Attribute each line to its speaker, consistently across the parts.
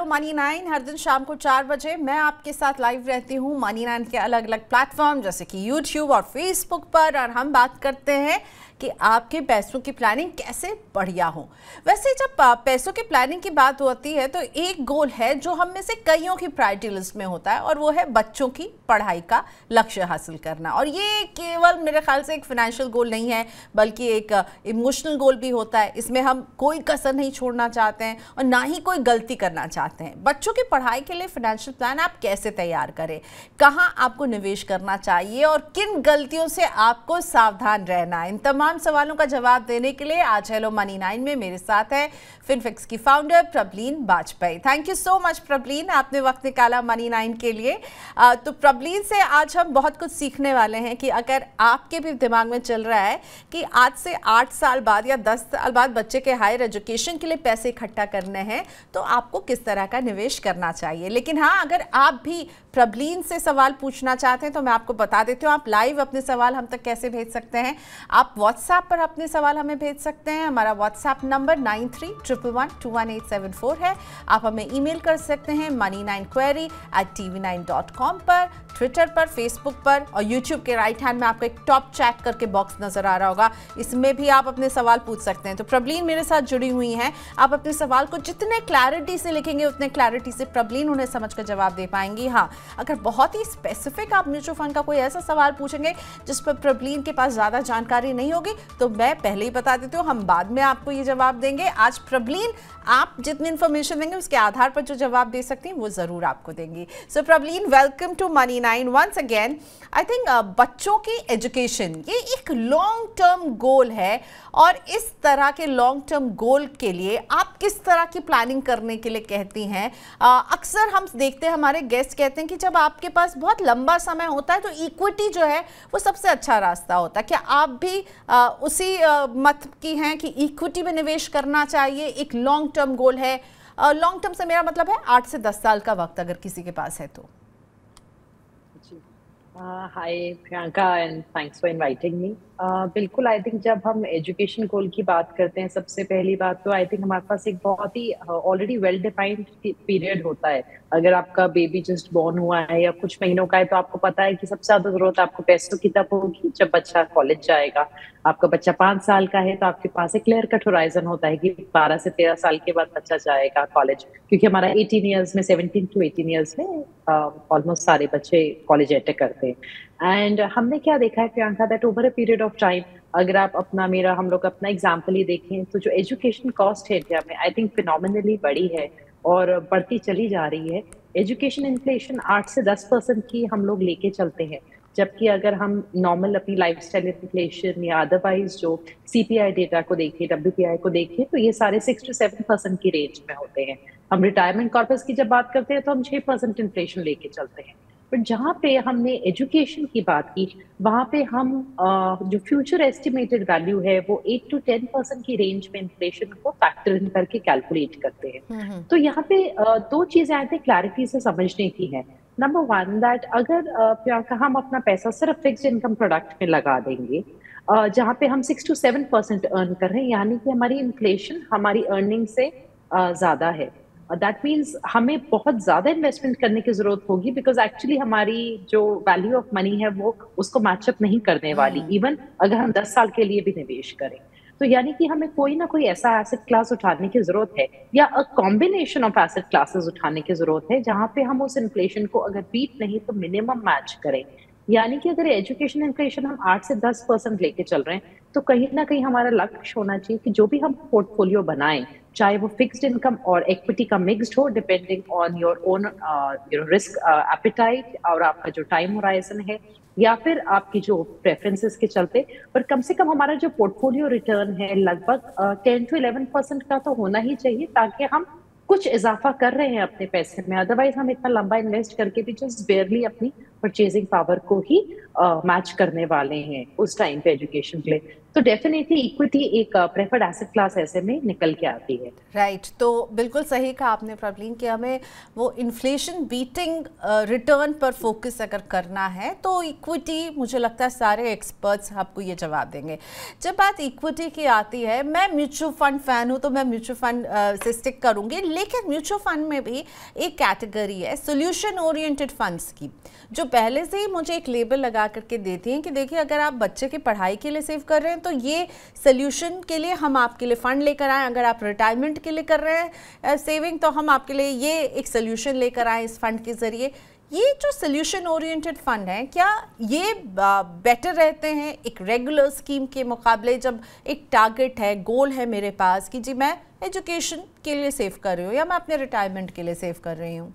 Speaker 1: Hello money 9 हर दिन शाम को 4 बजे मैं आपके साथ लाइव रहती हूँ मनी 9 के अलग अलग प्लेटफॉर्म जैसे कि यूट्यूब और फेसबुक पर, और हम बात करते हैं कि आपके पैसों की प्लानिंग कैसे बढ़िया हो। वैसे जब पैसों की प्लानिंग की बात होती है तो एक गोल है जो हम में से कईयों की प्रायोरिटी लिस्ट में होता है, और वो है बच्चों की पढ़ाई का लक्ष्य हासिल करना। और ये केवल मेरे ख्याल से एक फाइनेंशियल गोल नहीं है, बल्कि एक इमोशनल गोल भी होता है। इसमें हम कोई कसर नहीं छोड़ना चाहते हैं और ना ही कोई गलती करना चाहते हैं। बच्चों की पढ़ाई के लिए फाइनेंशियल प्लान आप कैसे तैयार करें, कहाँ आपको निवेश करना चाहिए और किन गलतियों से आपको सावधान रहना है, इन तमाम सवालों का जवाब देने के लिए आज हेलो मनी 9 में मेरे साथ है फिनफिक्स की founder Prableen Bajpai. Thank you so much Prableen, आपने वक्त निकाला मनी 9 के लिए। तो प्रबलीन से आज हम बहुत कुछ सीखने वाले हैं कि अगर आपके भी दिमाग में चल रहा है कि आज से 8 साल बाद या 10 साल बाद बच्चे के हायर एजुकेशन के लिए पैसे इकट्ठा करने हैं तो आपको किस तरह का निवेश करना चाहिए। लेकिन हाँ, अगर आप भी प्रबलीन से सवाल पूछना चाहते हैं तो मैं आपको बता देती हूँ आप लाइव अपने सवाल हम तक कैसे भेज सकते हैं। आप व्हाट्सएप पर अपने सवाल हमें भेज सकते हैं। हमारा व्हाट्सएप नंबर 9311121874 है। आप हमें ईमेल कर सकते हैं money9query@tv9.com पर, ट्विटर पर, फेसबुक पर और यूट्यूब के राइट हैंड में आपको एक टॉप चैट करके बॉक्स नजर आ रहा होगा, इसमें भी आप अपने सवाल पूछ सकते हैं। तो प्रबलीन मेरे साथ जुड़ी हुई हैं। आप अपने सवाल को जितने क्लैरिटी से लिखेंगे उतने क्लैरिटी से प्रबलीन उन्हें समझकर जवाब दे पाएंगी। हाँ, अगर बहुत ही स्पेसिफिक आप म्यूचुअल फंड का कोई ऐसा सवाल पूछेंगे जिस पर प्रबलीन के पास ज्यादा जानकारी नहीं होगी तो मैं पहले ही बता देती हूँ, हम बाद में आपको ये जवाब देंगे। आज प्रबलीन आप जितनी इंफॉर्मेशन देंगे उसके आधार पर जो जवाब दे सकती हैं वो जरूर आपको देंगी। सो Prableen, welcome to money 9 once again. I think बच्चों की एजुकेशन ये एक लॉन्ग टर्म गोल है, और इस तरह के लॉन्ग टर्म गोल के लिए आप किस तरह की प्लानिंग करने के लिए कहती हैं? अक्सर हम देखते हैं, हमारे गेस्ट कहते हैं कि जब आपके पास बहुत लंबा समय होता है तो इक्विटी जो है वो सबसे अच्छा रास्ता होता है। क्या आप भी उसी मत की हैं कि इक्विटी में निवेश करना चाहिए, एक लॉन्ग टर्म गोल है? लॉन्ग टर्म से मेरा मतलब है 8 से 10 साल का वक्त अगर किसी के पास है तो।
Speaker 2: Hi Priyanka and thanks for inviting me. बिल्कुल, आई थिंक जब हम एजुकेशन गोल की बात करते हैं सबसे पहली बात तो आई थिंक हमारे पास एक बहुत ही ऑलरेडी वेल डिफाइंड पीरियड होता है। अगर आपका बेबी जस्ट बॉर्न हुआ है या कुछ महीनों का है तो आपको पता है कि सबसे ज्यादा जरूरत आपको पैसों की तब होगी जब बच्चा कॉलेज जाएगा। आपका बच्चा 5 साल का है तो आपके पास एक क्लियर कट होराइजन होता है कि 12 से 13 साल के बाद बच्चा जाएगा कॉलेज, क्योंकि हमारा 18 ईयर्स में 17 टू 18 ईयर्स में ऑलमोस्ट सारे बच्चे कॉलेज एंटर करते हैं। एंड हमने क्या देखा है Priyanka, that over a period of time, अगर आप हम लोग अपना एग्जाम्पल ही देखें तो जो एजुकेशन कॉस्ट है इंडिया में आई थिंक फिनोमिनली बढ़ी है और बढ़ती चली जा रही है। एजुकेशन इन्फ्लेशन 8 से 10% की हम लोग लेके चलते हैं, जबकि अगर हम नॉर्मल अपनी लाइफस्टाइल इन्फ्लेशन या अदरवाइज जो सीपीआई डेटा को देखें, डब्ल्यूपीआई को देखें, तो ये सारे 6 to 7% की रेंज में होते हैं। हम रिटायरमेंट कॉर्पस की जब बात करते हैं तो हम 6% इन्फ्लेशन लेके चलते हैं। बट जहाँ पे हमने एजुकेशन की बात की वहां पे हम जो फ्यूचर एस्टिमेटेड वैल्यू है वो 8 to 10% की रेंज में इन्फ्लेशन को फैक्टर इन करके कैलकुलेट करते हैं। तो यहाँ पे दो चीजें आते हैं क्लैरिटी से समझने की है। नंबर वन, दैट अगर प्रियंका हम अपना पैसा सिर्फ फिक्स्ड इनकम प्रोडक्ट में लगा देंगे जहाँ पे हम 6 to 7% अर्न कर रहे हैं, यानी कि हमारी इन्फ्लेशन हमारी अर्निंग से ज्यादा है, दैट मीन्स हमें बहुत ज्यादा इन्वेस्टमेंट करने की जरूरत होगी, बिकॉज एक्चुअली हमारी जो वैल्यू ऑफ मनी है वो उसको मैचअप नहीं करने वाली, इवन अगर हम 10 साल के लिए भी निवेश करें। तो यानी कि हमें कोई ना कोई ऐसा एसेट क्लास उठाने की जरूरत है या a combination of asset classes उठाने की जरूरत है जहां पे हम उस इन्फ्लेशन को अगर बीट नहीं तो मिनिमम मैच करें। यानी कि अगर एजुकेशन इन्फ्लेशन हम 8 से 10% लेके चल रहे हैं तो कहीं ना कहीं हमारा लक्ष्य होना चाहिए कि जो भी हम पोर्टफोलियो बनाएं, चाहे वो फिक्स्ड इनकम और इक्विटी का मिक्स्ड हो, depending on your own risk appetite और आपका जो टाइम होराइजन है, या फिर आपकी जो प्रेफरेंसेस के चलते, पर कम से कम हमारा जो पोर्टफोलियो रिटर्न है लगभग 10 to 11% का तो होना ही चाहिए, ताकि हम कुछ इजाफा कर रहे हैं अपने पैसे में। अदरवाइज हम इतना लंबा इन्वेस्ट करके भी जस्ट बेयरली अपनी परचेजिंग पावर को ही मैच करने वाले हैं उस टाइम पे एजुकेशन के लिए, तो डेफिनेटली इक्विटी एक प्रेफर्ड एसेट क्लास ऐसे में निकल के आती है।
Speaker 1: राइट तो बिल्कुल सही कहा आपने प्रॉब्लम कि हमें वो इन्फ्लेशन बीटिंग रिटर्न पर फोकस अगर करना है तो इक्विटी, मुझे लगता है सारे एक्सपर्ट्स आपको ये जवाब देंगे। जब बात इक्विटी की आती है, मैं म्यूचुअल फंड फैन हूँ तो मैं म्यूचुअल फंड से स्टिक करूँगी, लेकिन म्यूचुअल फंड में भी एक कैटेगरी है सोल्यूशन ओरिएंटेड फंड्स की, जो पहले से ही मुझे एक लेबल लगा करके देती हैं कि देखिए अगर आप बच्चे की पढ़ाई के लिए सेव कर रहे हैं तो ये सोल्यूशन के लिए हम आपके लिए फंड लेकर आए, अगर आप रिटायरमेंट के लिए कर रहे हैं सेविंग तो हम आपके लिए ये एक सोल्यूशन लेकर आए इस फंड के जरिए। ये जो सोल्यूशन ओरिएंटेड फंड है, क्या ये बेटर रहते हैं एक रेगुलर स्कीम के मुकाबले, जब एक टारगेट है, गोल है मेरे पास कि जी मैं एजुकेशन के लिए सेव कर रही हूँ या मैं अपने रिटायरमेंट के लिए सेव कर रही हूँ?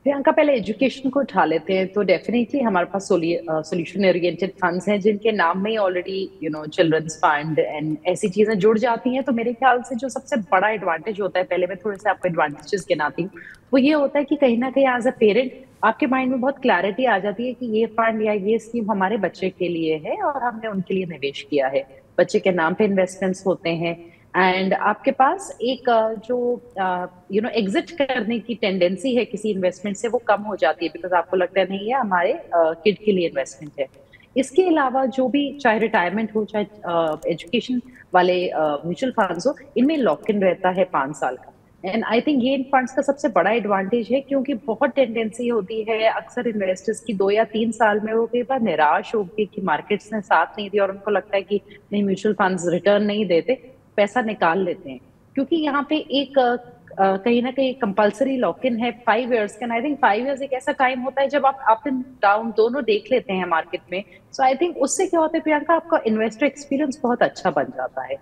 Speaker 2: प्रियंका, पहले एजुकेशन को उठा लेते हैं तो डेफिनेटली हमारे पास सोल्यूशन ओरिएंटेड फंड्स हैं जिनके नाम में ही ऑलरेडी चिल्ड्रंस फंड एंड ऐसी चीजें जुड़ जाती हैं। तो मेरे ख्याल से जो सबसे बड़ा एडवांटेज होता है, पहले मैं थोड़े से आपको एडवांटेजेस गिनाती हूँ, वो ये होता है कि कहीं ना कहीं एज अ पेरेंट आपके माइंड में बहुत क्लैरिटी आ जाती है कि ये फंड या ये स्कीम हमारे बच्चे के लिए है और हमने उनके लिए निवेश किया है, बच्चे के नाम पे इन्वेस्टमेंट्स होते हैं। एंड आपके पास एक जो एग्जिट करने की टेंडेंसी है किसी इन्वेस्टमेंट से, वो कम हो जाती है, बिकॉज आपको लगता है नहीं है हमारे किड के लिए इन्वेस्टमेंट है। इसके अलावा जो भी, चाहे रिटायरमेंट हो चाहे एजुकेशन वाले म्यूचुअल फंड्स हो, इनमें लॉक इन रहता है 5 साल का। एंड आई थिंक ये इन फंड्स का सबसे बड़ा एडवांटेज है, क्योंकि बहुत टेंडेंसी होती है अक्सर इन्वेस्टर्स की 2 या 3 साल में वो कई बार निराश होगी कि मार्केट्स ने साथ नहीं दिया और उनको लगता है कि नहीं, म्यूचुअल फंड्स रिटर्न नहीं देते, पैसा निकाल लेते हैं। क्योंकि यहाँ पे एक कहीं ना कहीं कंपलसरी लॉक इन है 5 इयर्स का। आई थिंक 5 इयर्स एक ऐसा टाइम होता है जब आप अप एंड डाउन दोनों देख लेते हैं मार्केट में। सो आई थिंक उससे क्या होता है प्रियंका, आपका इन्वेस्टर एक्सपीरियंस बहुत अच्छा बन जाता है।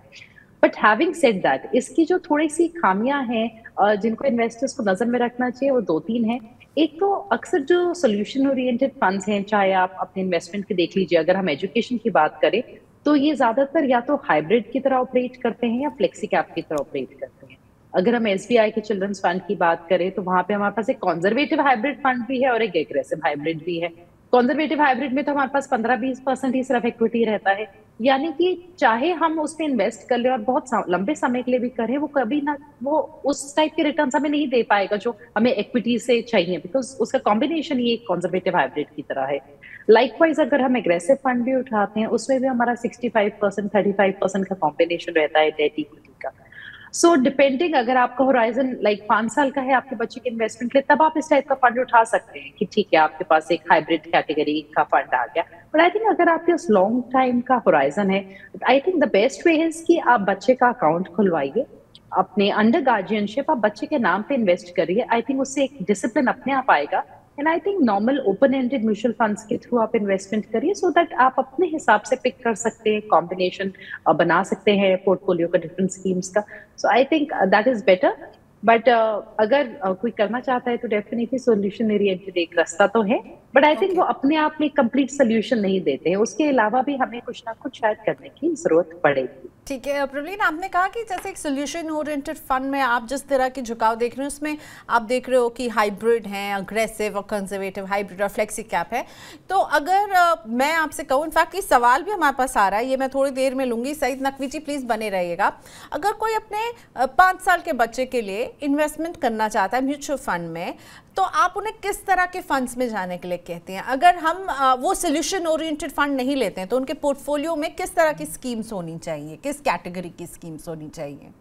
Speaker 2: बट हैविंग सेड दैट, इसकी जो थोड़ी सी खामियां हैं जिनको इन्वेस्टर्स को नजर में रखना चाहिए, वो 2-3 हैं। एक तो अक्सर जो सोल्यूशन ओरिएंटेड फंड्स हैं, चाहे आप अपने इन्वेस्टमेंट के देख लीजिए, अगर हम एजुकेशन की बात करें तो ये ज्यादातर या तो हाइब्रिड की तरह ऑपरेट करते हैं या फ्लेक्सी कैप की तरह ऑपरेट करते हैं। अगर हम एसबीआई के चिल्ड्रंस फंड की बात करें तो वहां पे हमारे पास एक कंजर्वेटिव हाइब्रिड फंड भी है और एक एग्रेसिव हाइब्रिड भी है। कंजर्वेटिव हाइब्रिड में तो हमारे पास 15-20% ही सिर्फ इक्विटी रहता है, यानी कि चाहे हम उसमें इन्वेस्ट कर ले और बहुत लंबे समय के लिए भी करें, वो कभी ना वो उस टाइप के रिटर्न हमें नहीं दे पाएगा जो हमें इक्विटी से चाहिए, बिकॉज उसका कॉम्बिनेशन ही एक कंजर्वेटिव हाइब्रिड की तरह है। लाइकवाइज अगर हम एग्रेसिव फंड भी उठाते हैं, उसमें भी हमारा 65% 35% का कॉम्बिनेशन रहता है डेट इक्विटी का। सो डिपेंडिंग, अगर आपका होराइजन लाइक 5 साल का है आपके बच्चे के इन्वेस्टमेंट के लिए, तब आप इस टाइप का फंड उठा सकते हैं कि ठीक है आपके पास एक हाइब्रिड कैटेगरी का फंड आ गया। बट आई थिंक अगर आपके पास लॉन्ग टाइम का होराइजन है, I think the best way is कि आप बच्चे का अकाउंट खुलवाइए, अपने अंडर गार्जियनशिप आप बच्चे के नाम पे इन्वेस्ट करिए। आई थिंक उससे एक डिसिप्लिन अपने आप आएगा। And I think normal open ended mutual funds के थ्रू आप इन्वेस्टमेंट करिए, सो दैट आप अपने हिसाब से पिक कर सकते हैं, कॉम्बिनेशन बना सकते हैं पोर्टफोलियो का डिफरेंट स्कीम्स का। So I think that is better. But अगर कोई करना चाहता है तो डेफिनेटली सोल्यूशन ओरिएंटेड एक रास्ता तो है, बट आई थिंक वो अपने आप में कंप्लीट सोल्यूशन नहीं देते हैं, उसके अलावा भी हमें कुछ ना कुछ शायद करने की जरूरत पड़ेगी।
Speaker 1: ठीक है प्रवीण, आपने कहा कि जैसे एक सोल्यूशन ओरिएंटेड फंड में आप जिस तरह के झुकाव देख रहे हैं, उसमें आप देख रहे हो कि हाइब्रिड हैं, अग्रेसिव और कंजर्वेटिव, हाइब्रिड और फ्लेक्सी कैप है। तो अगर मैं आपसे कहूँ, इनफैक्ट ये सवाल भी हमारे पास आ रहा है, ये मैं थोड़ी देर में लूँगी, सईद नकवी जी प्लीज़ बने रहिएगा। अगर कोई अपने 5 साल के बच्चे के लिए इन्वेस्टमेंट करना चाहता है म्यूचुअल फंड में, तो आप उन्हें किस तरह के फंड्स में जाने के लिए कहते हैं? अगर हम वो सोल्यूशन ओरिएंटेड फंड नहीं लेते हैं तो उनके पोर्टफोलियो में किस तरह की स्कीम्स होनी चाहिए, किस कैटेगरी की स्कीम्स होनी चाहिए?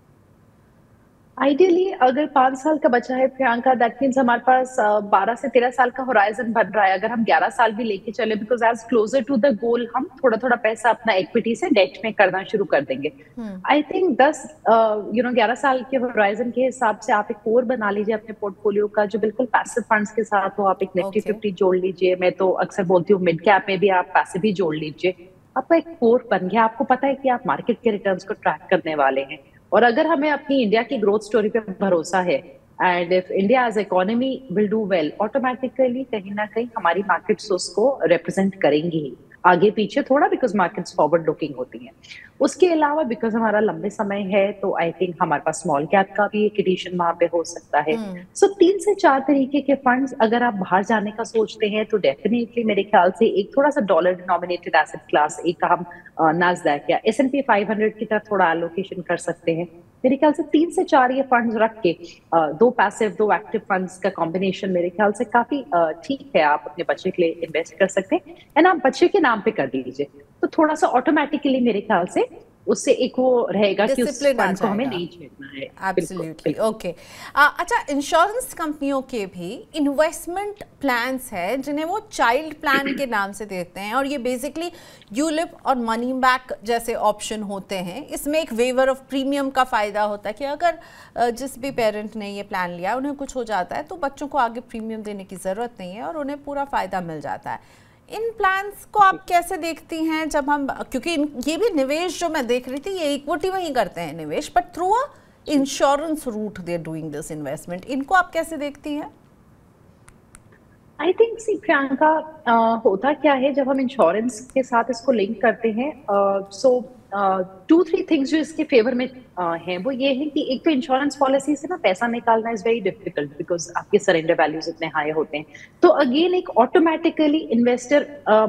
Speaker 2: आइडियली अगर 5 साल का बच्चा है प्रियंका, दैट मीन्स हमारे पास 12 से 13 साल का होराइजन बन रहा है। अगर हम 11 साल भी लेके चले, because as closer to the goal हम थोड़ा थोड़ा पैसा अपना इक्विटी से डेट में करना शुरू कर देंगे। आई थिंक 11 साल के होराइजन के हिसाब से आप एक कोर बना लीजिए अपने पोर्टफोलियो का, जो बिल्कुल पैसिव फंड्स के साथ हो। आप एक निफ्टी 50 जोड़ लीजिए, मैं तो अक्सर बोलती हूँ मिड कैप में भी आप पैसिव ही जोड़ लीजिए। आपका एक कोर बन गया, आपको पता है कि आप मार्केट के रिटर्न्स को ट्रैक करने वाले हैं। और अगर हमें अपनी इंडिया की ग्रोथ स्टोरी पे भरोसा है, and if India as economy will do well, automatically कहीं ना कहीं हमारी मार्केट्स उसको रिप्रेजेंट करेंगी ही। आगे पीछे थोड़ा, बिकॉज मार्केट्स फॉरवर्ड लुकिंग होती हैं। उसके अलावा बिकॉज हमारा लंबे समय है, तो आई थिंक हमारे पास स्मॉल कैप का भी एक एडिशन वहां पे हो सकता है। सो 3 से 4 तरीके के फंड्स अगर आप बाहर जाने का सोचते हैं तो डेफिनेटली मेरे ख्याल से एक थोड़ा सा डॉलर डिनोमिनेटेड एसेट क्लास, एक हम नास्डैक या S&P 500 की तरफ थोड़ा एलोकेशन कर सकते हैं। मेरे ख्याल से 3 से 4 ये फंड्स रख के 2 पैसिव 2 एक्टिव फंड्स का कॉम्बिनेशन मेरे ख्याल से काफी ठीक है। आप अपने बच्चे के लिए इन्वेस्ट कर सकते हैं एंड आप बच्चे के नाम पे कर दीजिए, तो थोड़ा सा ऑटोमेटिकली मेरे ख्याल से उससे एक वो रहेगा कि उस फंड को हमें नहीं छेड़ना है।
Speaker 1: Absolutely okay. अच्छा, इंश्योरेंस कंपनियों के भी इन्वेस्टमेंट प्लान्स है जिन्हें वो चाइल्ड प्लान के नाम से देते हैं, और ये बेसिकली यूलिप और मनी बैक जैसे ऑप्शन होते हैं। इसमें एक वेवर ऑफ प्रीमियम का फ़ायदा होता है कि अगर जिस भी पेरेंट ने ये प्लान लिया उन्हें कुछ हो जाता है तो बच्चों को आगे प्रीमियम देने की ज़रूरत नहीं है और उन्हें पूरा फ़ायदा मिल जाता है। इन प्लान्स को आप कैसे देखती हैं? जब हम, क्योंकि ये भी निवेश जो मैं देख रही थी, ये इक्विटी में ही करते हैं निवेश, but through a insurance route they are doing this investment, इनको आप कैसे देखती हैं?
Speaker 2: आई थिंक सी प्रियंका, होता क्या है जब हम इंश्योरेंस के साथ इसको लिंक करते हैं, सो 2-3 थिंग्स जो इसके फेवर में हैं वो ये है कि एक तो इंश्योरेंस पॉलिसी से ना पैसा निकालना इज वेरी डिफिकल्ट बिकॉज आपके सरेंडर वैल्यूज इतने हाई होते हैं। तो अगेन एक ऑटोमेटिकली इन्वेस्टर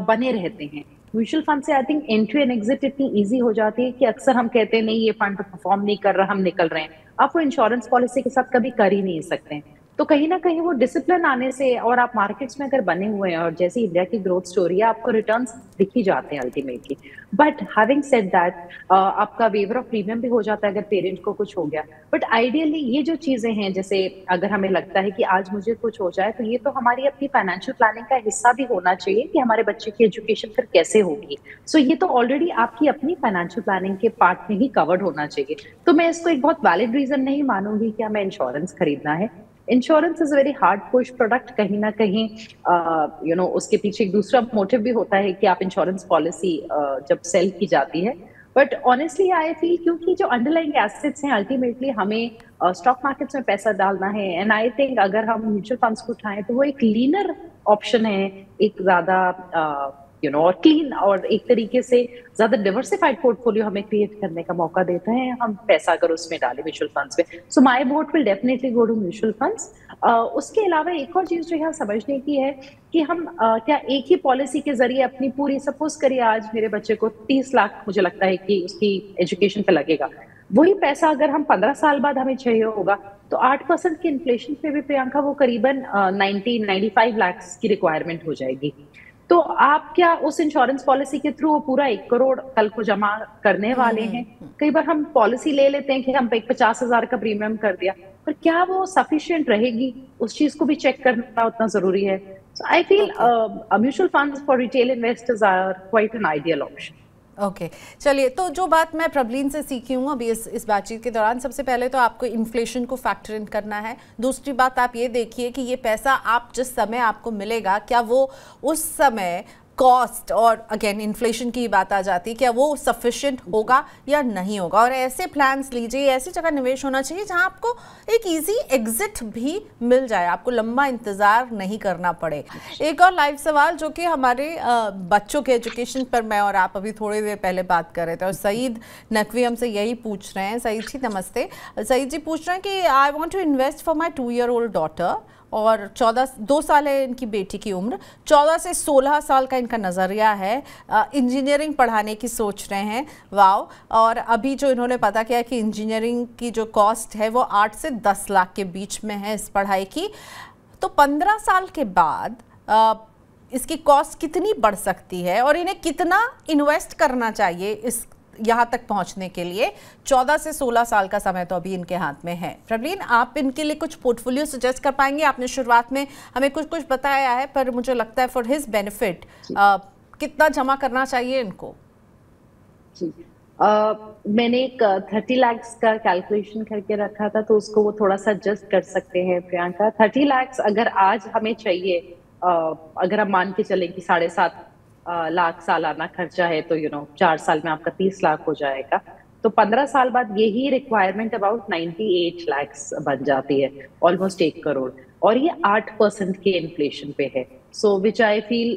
Speaker 2: बने रहते हैं। म्यूचुअल फंड से I think entry and exit इतनी इजी हो जाती है कि अक्सर हम कहते हैं नहीं ये फंड परफॉर्म नहीं कर रहा, हम निकल रहे हैं। आप वो इंश्योरेंस पॉलिसी के साथ कभी कर ही नहीं सकते हैं। तो कहीं ना कहीं वो डिसिप्लिन आने से, और आप मार्केट्स में अगर बने हुए हैं और जैसे इंडिया की ग्रोथ स्टोरी है, आपको रिटर्न्स दिख ही जाते हैं ultimately. But having said that, आपका वेवर ऑफ प्रीमियम भी हो जाता है अगर पेरेंट को कुछ हो गया। बट आइडियली ये जो चीजें हैं, जैसे अगर हमें लगता है कि आज मुझे कुछ हो जाए, तो ये तो हमारी अपनी फाइनेंशियल प्लानिंग का हिस्सा भी होना चाहिए कि हमारे बच्चे की एजुकेशन फिर कैसे होगी। सो ये तो ऑलरेडी आपकी अपनी फाइनेंशियल प्लानिंग के पार्ट में ही कवर्ड होना चाहिए। तो मैं इसको एक बहुत वैलिड रीजन नहीं मानूंगी कि हमें इंश्योरेंस खरीदना है। Insurance is very hard push product. कहीं ना कहीं उसके पीछे एक दूसरा मोटिव भी होता है कि आप इंश्योरेंस पॉलिसी जब सेल की जाती है। बट ऑनेस्टली आई फील क्योंकि जो अंडरलाइंग एसेट्स हैं अल्टीमेटली हमें स्टॉक मार्केट्स में पैसा डालना है, एंड आई थिंक अगर हम म्यूचुअल फंड्स को उठाएं तो वो एक लीनर ऑप्शन है, एक ज्यादा और क्लीन और एक तरीके से ज्यादा डिवर्सिफाइड पोर्टफोलियो हमें क्रिएट करने का मौका देता है हम पैसा अगर उसमें डालें म्यूचुअल फंड्स में। So my vote will definitely go to mutual funds. उसके अलावा एक और चीज जो यहाँ समझने की है कि हम क्या एक ही पॉलिसी के जरिए अपनी पूरी, सपोज करिए आज मेरे बच्चे को 30 लाख मुझे लगता है कि उसकी एजुकेशन पे लगेगा, वही पैसा अगर हम 15 साल बाद हमें चाहिए होगा तो 8% की इन्फ्लेशन पे भी प्रियंका वो करीबन 90-95 लाख की रिक्वायरमेंट हो जाएगी। तो आप क्या उस इंश्योरेंस पॉलिसी के थ्रू पूरा 1 करोड़ कल को जमा करने वाले हैं? कई बार हम पॉलिसी ले लेते हैं कि हम 50,000 का प्रीमियम कर दिया, पर क्या वो सफिशिएंट रहेगी? उस चीज को भी चेक करना उतना जरूरी है। So I feel mutual funds for retail investors are quite an ideal option.
Speaker 1: Okay चलिए, तो जो बात मैं प्रबलीन से सीखी हूँ अभी इस बातचीत के दौरान, सबसे पहले तो आपको इन्फ्लेशन को फैक्टर इन करना है। दूसरी बात आप ये देखिए कि ये पैसा आप जिस समय आपको मिलेगा, क्या वो उस समय कॉस्ट, और अगेन इन्फ्लेशन की बात आ जाती है, क्या वो सफिशिएंट होगा या नहीं होगा। और ऐसे प्लान्स लीजिए, ऐसी जगह निवेश होना चाहिए जहां आपको एक इजी एग्जिट भी मिल जाए, आपको लंबा इंतज़ार नहीं करना पड़े। एक और लाइव सवाल जो कि हमारे बच्चों के एजुकेशन पर मैं और आप अभी थोड़ी देर पहले बात कर रहे थे, और सईद नकवी हमसे यही पूछ रहे हैं। सईद जी नमस्ते। सईद जी पूछ रहे हैं कि I want to invest for my 2-year-old daughter, और 2 साल है इनकी बेटी की उम्र, 14 से 16 साल का इनका नज़रिया है, इंजीनियरिंग पढ़ाने की सोच रहे हैं। वाव। और अभी जो इन्होंने पता किया कि इंजीनियरिंग की जो कॉस्ट है वो 8 से 10 लाख के बीच में है इस पढ़ाई की। तो 15 साल के बाद इसकी कॉस्ट कितनी बढ़ सकती है और इन्हें कितना इन्वेस्ट करना चाहिए इस यहाँ तक पहुँचने के लिए? 14 से 16 साल का समय तो अभी इनके हाथ में है। प्रबलीन, आप इनके लिए कुछ पोर्टफोलियो सजेस्ट कर पाएंगे? आपने शुरुआत में हमें कुछ बताया है, पर मुझे लगता है फॉर हिज बेनिफिट कितना जमा करना चाहिए इनको?
Speaker 2: जी, मैंने एक 30 लाख का कैलकुलेशन करके रखा था, तो उसको वो थोड़ा सा एडजस्ट कर सकते हैं प्रियंका। 30 लाख अगर आज हमें चाहिए, अगर हम मान के चलें कि 7.5 लाख सालाना खर्चा है, तो 4 साल में आपका 30 लाख हो जाएगा। तो 15 साल बाद यही रिक्वायरमेंट अबाउट 98 लाख बन जाती है, ऑलमोस्ट 1 करोड़। और ये 8% के इन्फ्लेशन पे है। सो विच आई फील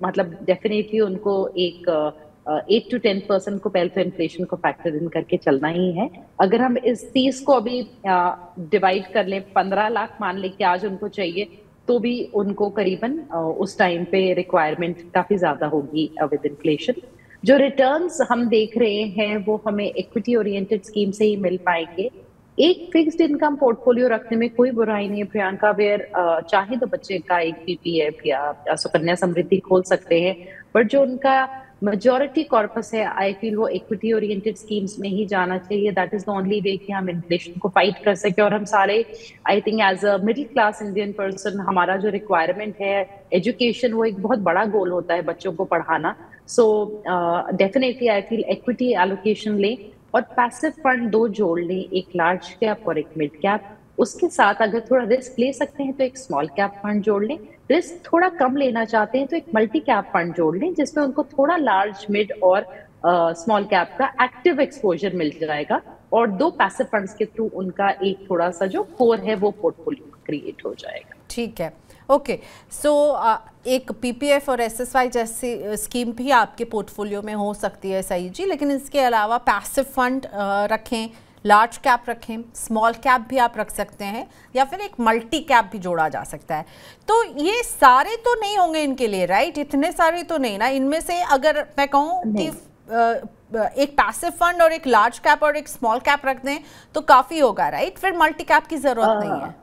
Speaker 2: मतलब डेफिनेटली उनको एक 8 to 10% को पहले तो इन्फ्लेशन को फैक्टर इन करके चलना ही है। अगर हम इस 30 को अभी डिवाइड कर लें, 15 लाख मान लें कि आज उनको चाहिए, तो भी उनको करीबन उस टाइम पे रिक्वायरमेंट काफी ज्यादा होगी विद इन्फ्लेशन। जो रिटर्न्स हम देख रहे हैं वो हमें इक्विटी ओरिएंटेड स्कीम से ही मिल पाएंगे। एक फिक्स्ड इनकम पोर्टफोलियो रखने में कोई बुराई नहीं है प्रियंका, वेयर चाहे तो बच्चे का एक पीपीएफ या सुकन्या समृद्धि खोल सकते हैं, बट जो उनका मेजॉरिटी कॉर्पस है आई फील वो इक्विटी ओरिएंटेड स्कीम्स में ही जाना चाहिए। That is the only way कि हम इन्फ्लेशन को फाइट कर सके। और हम सारे I think as a middle class Indian person हमारा जो रिक्वायरमेंट है एजुकेशन, वो एक बहुत बड़ा गोल होता है बच्चों को पढ़ाना। So definitely I feel equity allocation लें और पैसिव फंड 2 जोड़ लें, एक लार्ज कैप और एक मिड कैप। उसके साथ अगर थोड़ा रिस्क ले सकते हैं तो एक स्मॉल कैप फंड जोड़ लें। रिस्क थोड़ा कम लेना चाहते हैं तो एक मल्टी कैप फंड जोड़ लें, जिसमें उनको थोड़ा लार्ज, मिड और स्मॉल कैप का एक्टिव एक्सपोजर मिल जाएगा, और 2 पैसिव फंड्स के थ्रू उनका एक थोड़ा सा जो कोर है वो पोर्टफोलियो क्रिएट हो जाएगा।
Speaker 1: ठीक है, ओके। सो एक पीपीएफ और एसएसवाई जैसी स्कीम भी आपके पोर्टफोलियो में हो सकती है, सही जी, लेकिन इसके अलावा पैसिव फंड रखें, लार्ज कैप रखें, स्मॉल कैप भी आप रख सकते हैं, या फिर एक मल्टी कैप भी जोड़ा जा सकता है। तो ये सारे तो नहीं होंगे इनके लिए, राइट? इतने सारे तो नहीं ना। इनमें से अगर मैं कहूँ कि एक पैसिव फंड और एक लार्ज कैप और एक स्मॉल कैप रख दें तो काफ़ी होगा, राइट? फिर मल्टी कैप की ज़रूरत नहीं है।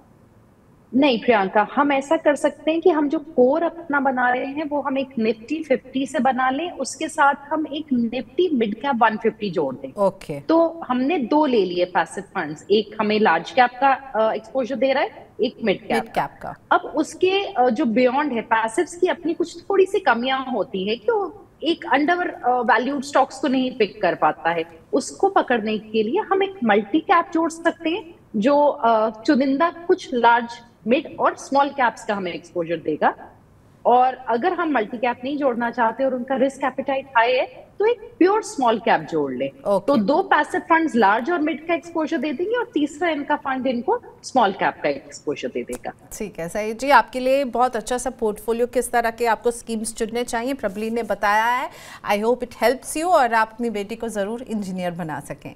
Speaker 2: नहीं प्रियंका, हम ऐसा कर सकते हैं कि हम जो कोर अपना बना रहे हैं वो हम एक निफ्टी 50 से बना लें, उसके साथ हम एक निफ्टी मिड कैप 150 जोड़ दें।
Speaker 1: ओके।
Speaker 2: तो हमने 2 ले लिए पैसिव फंड्स, एक हमें लार्ज कैप का एक्सपोजर दे रहा है, एक मिड कैप का। अब उसके जो बियॉन्ड है, पैसिव्स की अपनी कुछ थोड़ी सी कमियां होती है कि वो एक अंडर वैल्यूड स्टॉक्स को नहीं पिक कर पाता है। उसको पकड़ने के लिए हम एक मल्टी कैप जोड़ सकते हैं जो चुनिंदा कुछ लार्ज, मिड और स्मॉल कैप्स का हमें एक्सपोजर देगा। और अगर हम मल्टी कैप नहीं जोड़ना चाहते और उनका रिस्क एपेटाइट हाई है तो एक प्योर स्मॉल कैप जोड़ ले। तो 2 पैसिव फंड्स लार्ज और मिड का एक्सपोजर दे देंगे और तीसरा इनका फंड इनको स्मॉल कैप का एक्सपोजर दे देगा।
Speaker 1: ठीक है, सही जी। आपके लिए बहुत अच्छा सा पोर्टफोलियो, किस तरह के आपको स्कीम्स चुनने चाहिए, प्रबलीन ने बताया है। I hope it helps you और आप अपनी बेटी को जरूर इंजीनियर बना सकें।